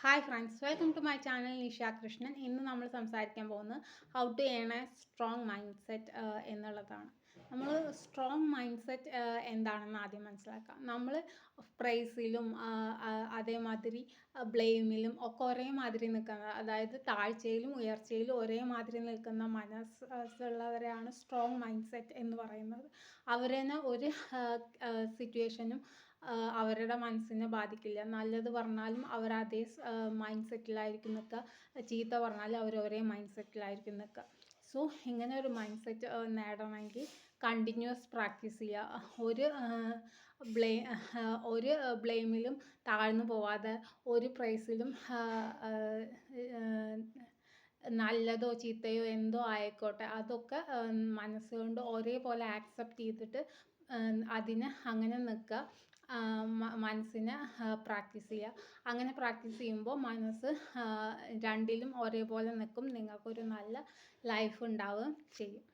Hi friends, welcome to my channel Nisha Krishnan. ഇന്ന് നമ്മൾ സംസാരിക്കാൻ പോകുന്നത് how to earn a strong mind set എന്നുള്ളതാണ്. നമ്മൾ സ്ട്രോങ് മൈൻഡ് സെറ്റ് എന്താണെന്ന് ആദ്യം മനസ്സിലാക്കാം. നമ്മൾ പ്രൈസിലും അതേമാതിരി ബ്ലെയിമിലും ഒക്കെ ഒരേ മാതിരി നിൽക്കുന്ന, അതായത് താഴ്ചയിലും ഉയർച്ചയിലും ഒരേ മാതിരി നിൽക്കുന്ന മനസ്സുള്ളവരെയാണ് സ്ട്രോങ് മൈൻഡ് സെറ്റ് എന്ന് പറയുന്നത്. അവരെന്നെ ഒരു സിറ്റുവേഷനും അവരുടെ മനസ്സിനെ ബാധിക്കില്ല. നല്ലത് പറഞ്ഞാലും അവർ അതേ മൈൻഡ് സെറ്റിലായിരിക്കും നിൽക്കുക, ചീത്ത പറഞ്ഞാലും അവർ ഒരേ മൈൻഡ് സെറ്റിലായിരിക്കും നിൽക്കുക. സോ ഇങ്ങനെ ഒരു മൈൻഡ് സെറ്റ് നേടണമെങ്കിൽ കണ്ടിന്യൂസ് പ്രാക്ടീസ് ചെയ്യുക. ഒരു ബ്ലെയിമിലും താഴ്ന്നു പോവാതെ, ഒരു പ്രൈസിലും നല്ലതോ ചീത്തയോ എന്തോ ആയിക്കോട്ടെ അതൊക്കെ മനസ്സുകൊണ്ട് ഒരേപോലെ ആക്സെപ്റ്റ് ചെയ്തിട്ട് അതിന് അങ്ങനെ നിൽക്കുക. മനസ്സിനെ പ്രാക്ടീസ് ചെയ്യുക. അങ്ങനെ പ്രാക്ടീസ് ചെയ്യുമ്പോൾ മനസ്സ് രണ്ടിലും ഒരേപോലെ നിൽക്കും. നിങ്ങൾക്കൊരു നല്ല ലൈഫ് ഉണ്ടാവുകയും ചെയ്യും.